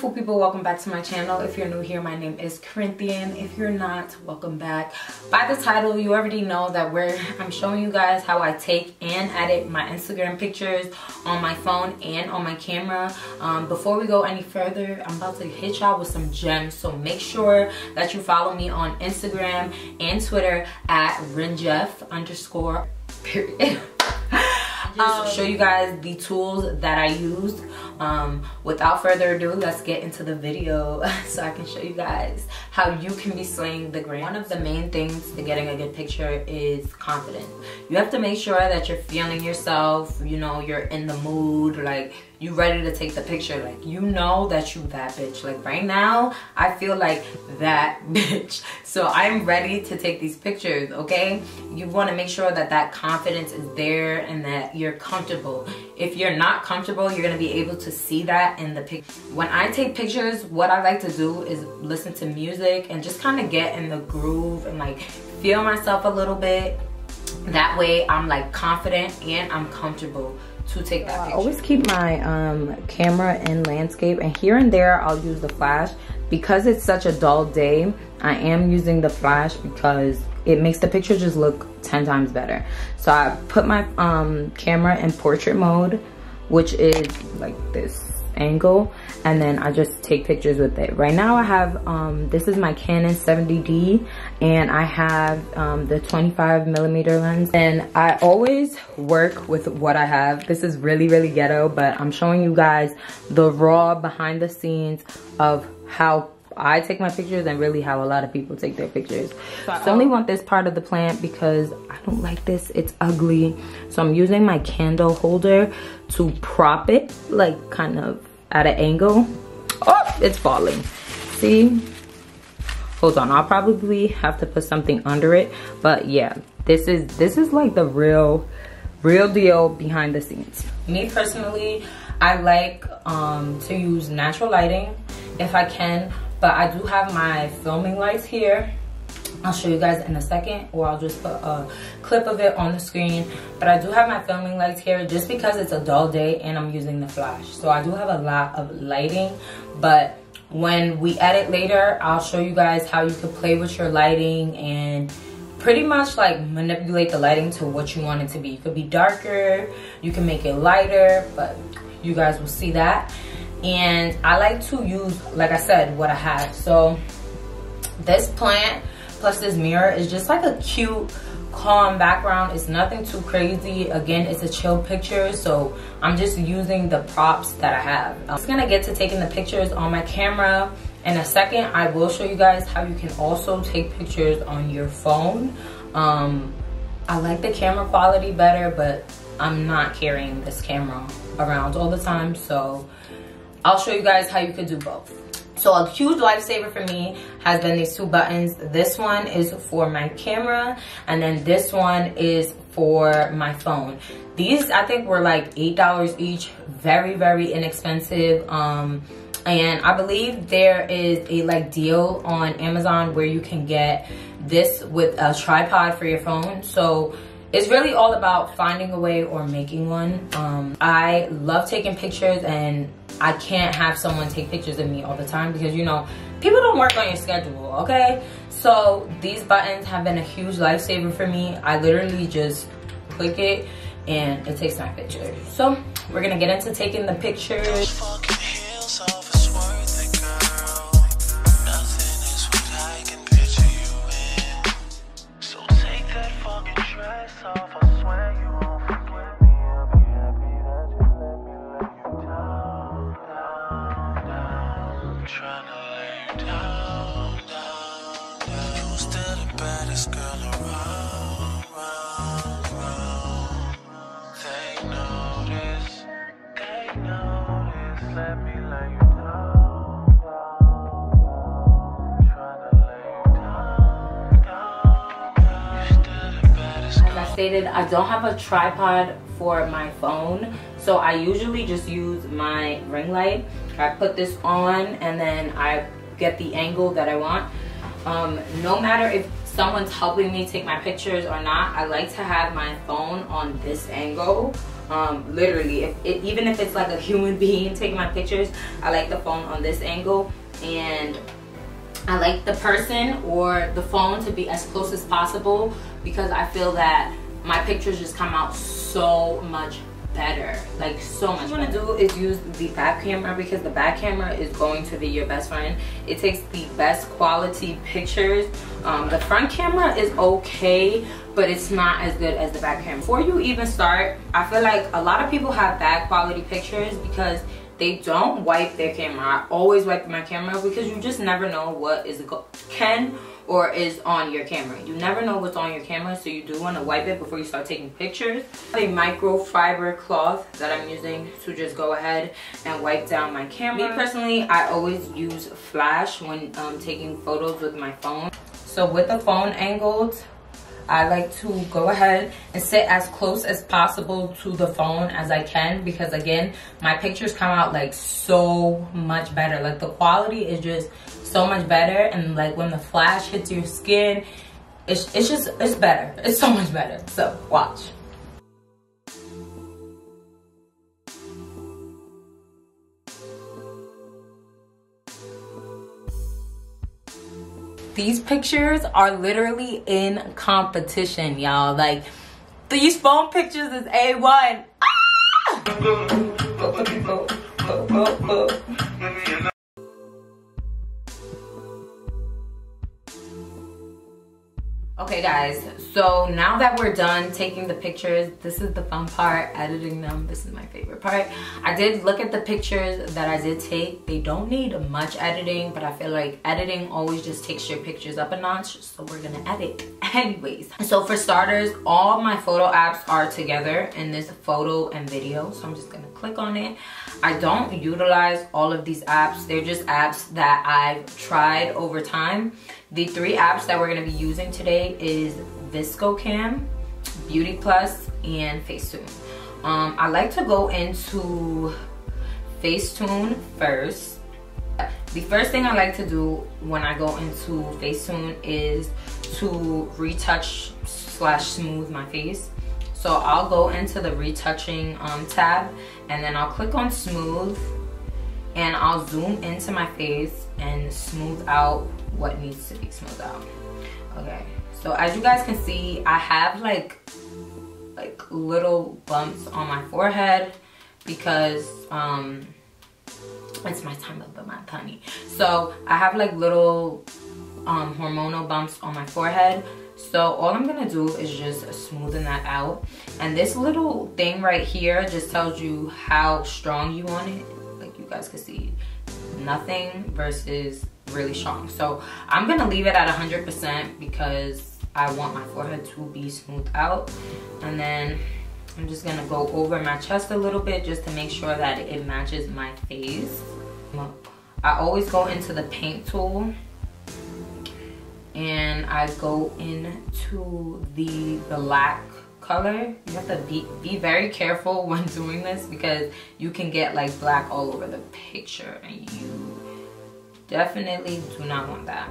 beautiful people, welcome back to my channel. If you're new here, my name is Corinthian. If you're not, welcome back. By the title, you already know that I'm showing you guys how I take and edit my Instagram pictures on my phone and on my camera. Before we go any further, I'm about to hit y'all with some gems, so make sure that you follow me on Instagram and Twitter at @rinjeff_. Just show you guys the tools that I used. Without further ado, let's get into the video so I can show you guys how you can be slaying the gram. One of the main things to getting a good picture is confidence. You have to make sure that you're feeling yourself, you know, you're in the mood, like you ready to take the picture, like you know that you that bitch. Like right now, I feel like that bitch. So I'm ready to take these pictures, okay? You want to make sure that that confidence is there and that you're comfortable. If you're not comfortable, you're going to be able to see that in the picture. When I take pictures, what I like to do is listen to music and just kind of get in the groove and like feel myself a little bit. That way I'm like confident and I'm comfortable to take that picture. I always keep my camera in landscape, and here and there I'll use the flash. Because it's such a dull day, I am using the flash because it makes the picture just look 10 times better. So I put my camera in portrait mode, which is like this angle, and then I just take pictures with it. Right now I have this is my Canon 70D, and I have the 25mm lens, and I always work with what I have. This is really ghetto, but I'm showing you guys the raw behind the scenes of how I take my pictures and really how a lot of people take their pictures. So I only want this part of the plant because I don't like this, it's ugly. So I'm using my candle holder to prop it, like kind of at an angle. Oh, it's falling. See? Hold on, I'll probably have to put something under it. But yeah, this is like the real deal behind the scenes. Me personally, I like to use natural lighting if I can. But I do have my filming lights here. I'll show you guys in a second, or I'll just put a clip of it on the screen. But I do have my filming lights here just because it's a dull day and I'm using the flash. So I do have a lot of lighting, but when we edit later, I'll show you guys how you could play with your lighting and pretty much like manipulate the lighting to what you want it to be. It could be darker, you can make it lighter, but you guys will see that. And I like to use, like I said, what I have. So this plant plus this mirror is just like a cute, calm background. It's nothing too crazy. Again, it's a chill picture, so I'm just using the props that I have. I'm just gonna get to taking the pictures on my camera in a second. I will show you guys how you can also take pictures on your phone. I like the camera quality better, but I'm not carrying this camera around all the time, so I'll show you guys how you could do both. So a huge lifesaver for me has been these two buttons. This one is for my camera, and then this one is for my phone. These I think were like $8 each, very inexpensive. And I believe there is a like deal on Amazon where you can get this with a tripod for your phone. So it's really all about finding a way or making one. I love taking pictures, and I can't have someone take pictures of me all the time because, you know, people don't work on your schedule, okay? So these buttons have been a huge lifesaver for me. I literally just click it and it takes my picture. So we're gonna get into taking the pictures. Stated, I don't have a tripod for my phone, so I usually just use my ring light. I put this on and then I get the angle that I want. No matter if someone's helping me take my pictures or not, I like to have my phone on this angle Literally, even if it's like a human being taking my pictures, I like the phone on this angle, and I like the person or the phone to be as close as possible, because I feel that my pictures just come out so much better, like so much. What you want to do is use the back camera, because the back camera is going to be your best friend. It takes the best quality pictures. The front camera is okay, but it's not as good as the back camera. Before you even start, I feel like a lot of people have bad quality pictures because they don't wipe their camera. I always wipe my camera, because you just never know what can or is on your camera. You never know what's on your camera, so you do want to wipe it before you start taking pictures. I have a microfiber cloth that I'm using to just go ahead and wipe down my camera. Me personally, I always use flash when taking photos with my phone. So with the phone angled, I like to go ahead and sit as close as possible to the phone as I can, because again, my pictures come out like so much better. Like the quality is just so much better, and like when the flash hits your skin, it's better. It's so much better. So watch. These pictures are literally in competition, y'all. Like, these phone pictures is A1. Ah! Okay guys, so now that we're done taking the pictures, this is the fun part, editing them. This is my favorite part. I did look at the pictures that I did take. They don't need much editing, but I feel like editing always just takes your pictures up a notch, so we're gonna edit anyways. So for starters, all my photo apps are together in this photo and video, so I'm just gonna click on it. I don't utilize all of these apps. They're just apps that I've tried over time. The 3 apps that we're gonna be using today is Vsco Cam, Beauty Plus, and Facetune. I like to go into Facetune first. The first thing I like to do when I go into Facetune is to retouch / smooth my face. So I'll go into the retouching tab, and then I'll click on smooth, and I'll zoom into my face and smooth out what needs to be smoothed out. Okay, so as you guys can see, I have like little bumps on my forehead because it's my time of the month, honey. So I have like little hormonal bumps on my forehead. So all I'm gonna do is just smoothen that out. And this little thing right here just tells you how strong you want it. Like you guys can see, nothing versus really strong. So I'm gonna leave it at 100% because I want my forehead to be smoothed out. And then I'm just gonna go over my chest a little bit just to make sure that it matches my face. I always go into the paint tool and I go into the black color. You have to be very careful when doing this because you can get like black all over the picture, and you definitely do not want that.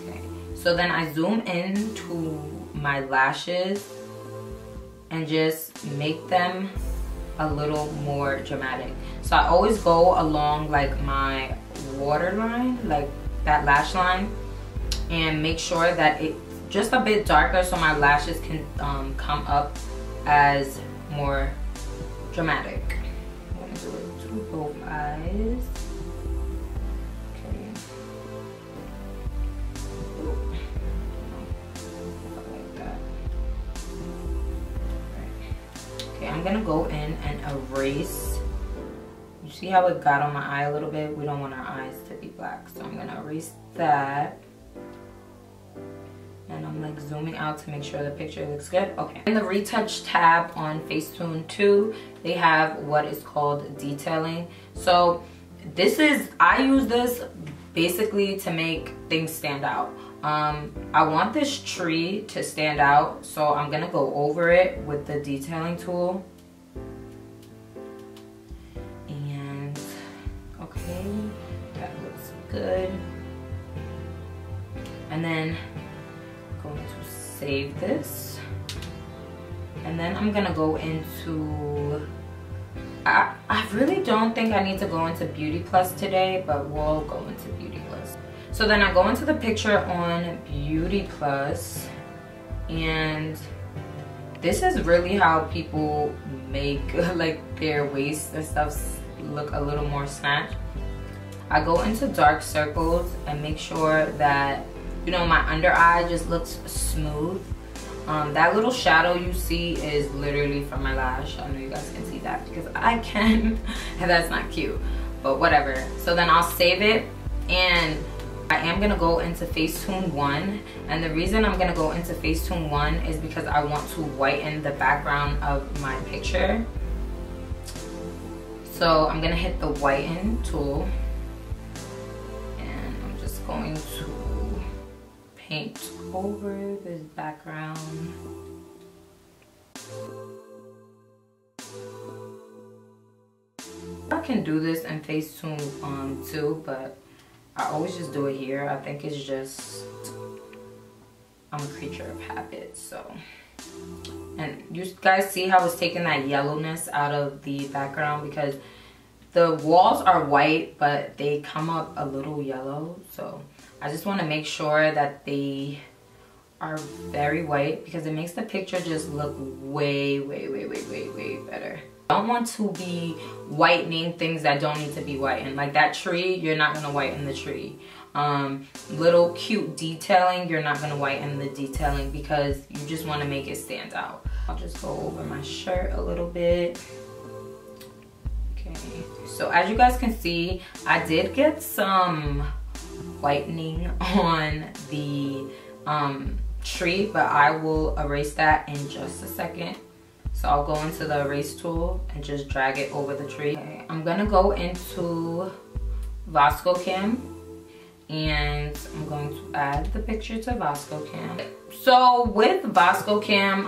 Okay, so then I zoom into my lashes and just make them a little more dramatic. So I always go along like my waterline, like that lash line, and make sure that it's just a bit darker so my lashes can come up as more dramatic. I'm gonna do it to both eyes. Okay. Ooh. Like that. Okay, I'm gonna go in and erase. You see how it got on my eye a little bit? We don't want our eyes to be black, so I'm gonna erase that. And I'm like zooming out to make sure the picture looks good. Okay. In the retouch tab on Facetune 2, they have what is called detailing. So this is, I use this basically to make things stand out. I want this tree to stand out, so I'm gonna go over it with the detailing tool. And okay, that looks good. And then going to save this. And then I'm gonna go into, I really don't think I need to go into Beauty Plus today, but we'll go into Beauty Plus. So then I go into the picture on Beauty Plus, and this is really how people make like their waist and stuff look a little more snatched. I go into dark circles and make sure that, you know, my under eye just looks smooth. That little shadow you see is literally from my lash. I know you guys can see that because I can, and that's not cute, but whatever. So then I'll save it, and I am gonna go into Facetune 1, and the reason I'm gonna go into Facetune 1 is because I want to whiten the background of my picture. So I'm gonna hit the whiten tool, and I'm just going to paint over this background. I can do this in Facetune too, but I always just do it here. I think it's just, I'm a creature of habit, so. And you guys see how it's taking that yellowness out of the background, because the walls are white, but they come up a little yellow. So I just want to make sure that they are very white, because it makes the picture just look way better. I don't want to be whitening things that don't need to be whitened. Like that tree, you're not gonna whiten the tree. Little cute detailing, you're not gonna whiten the detailing, because you just want to make it stand out. I'll just go over my shirt a little bit. Okay, so as you guys can see, I did get some whitening on the tree, but I will erase that in just a second. So I'll go into the erase tool and just drag it over the tree. Okay, I'm gonna go into Vsco Cam, and I'm going to add the picture to Vsco Cam. So with Vsco Cam,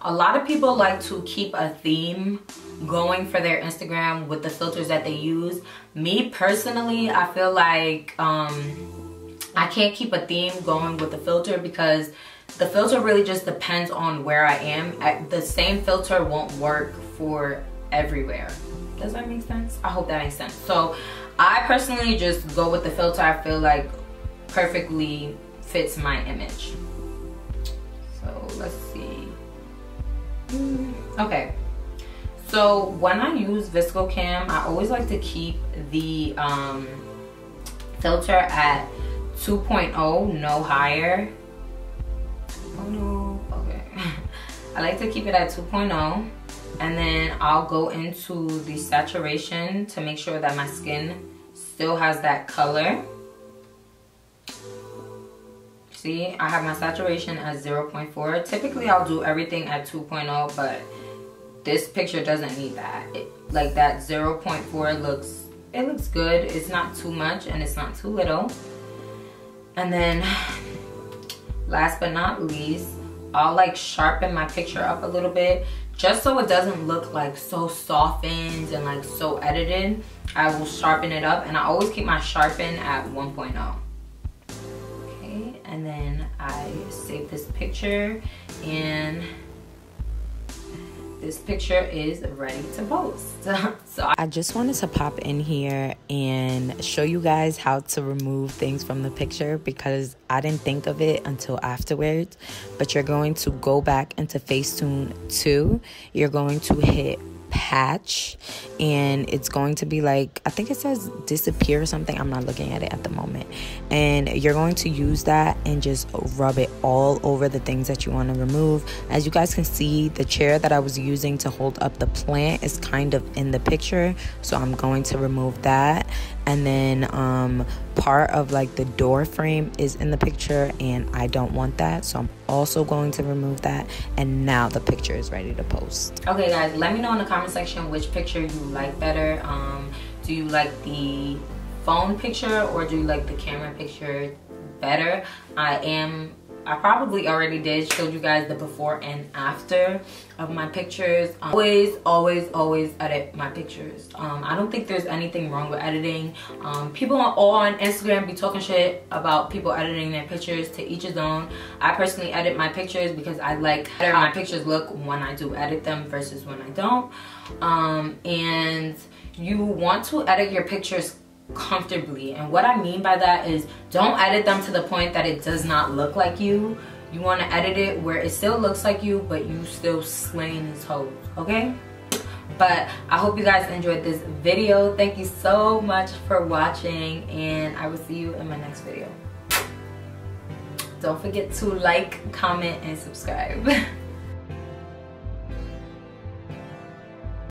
a lot of people like to keep a theme going for their Instagram with the filters that they use. Me personally, I feel like I can't keep a theme going with the filter, because the filter really just depends on where I am. The same filter won't work for everywhere. Does that make sense? I hope that makes sense. So I personally just go with the filter I feel like perfectly fits my image. So let's see. Okay. So when I use Vsco Cam, I always like to keep the filter at 2.0, no higher. Oh no, okay. I like to keep it at 2.0, and then I'll go into the saturation to make sure that my skin still has that color. See, I have my saturation at 0.4. Typically I'll do everything at 2.0, but this picture doesn't need that. Like that 0.4 looks good. It's not too much and it's not too little. And then last but not least, I'll like sharpen my picture up a little bit, just so it doesn't look like so softened and like so edited. I will sharpen it up, and I always keep my sharpen at 1.0. Okay, and then I save this picture, and this picture is ready to post. So I just wanted to pop in here and show you guys how to remove things from the picture, because I didn't think of it until afterwards. But you're going to go back into Facetune 2. You're going to hit patch, and it's going to be like, I think it says disappear or something. I'm not looking at it at the moment. And you're going to use that and just rub it all over the things that you want to remove. As you guys can see, the chair that I was using to hold up the plant is kind of in the picture, so I'm going to remove that. And then part of like the door frame is in the picture, and I don't want that, so I'm also going to remove that. And now the picture is ready to post. Okay guys, let me know in the comment section which picture you like better. Do you like the phone picture or do you like the camera picture better? I am I probably already did showed you guys the before and after of my pictures. Always edit my pictures. I don't think there's anything wrong with editing. People on Instagram be talking shit about people editing their pictures. To each his own. I personally edit my pictures because I like how my pictures look when I do edit them versus when I don't. And you want to edit your pictures comfortably, and what I mean by that is don't edit them to the point that it does not look like you. You want to edit it where it still looks like you, but you still slaying these hoes, okay? But I hope you guys enjoyed this video. Thank you so much for watching, and I will see you in my next video. Don't forget to like, comment, and subscribe.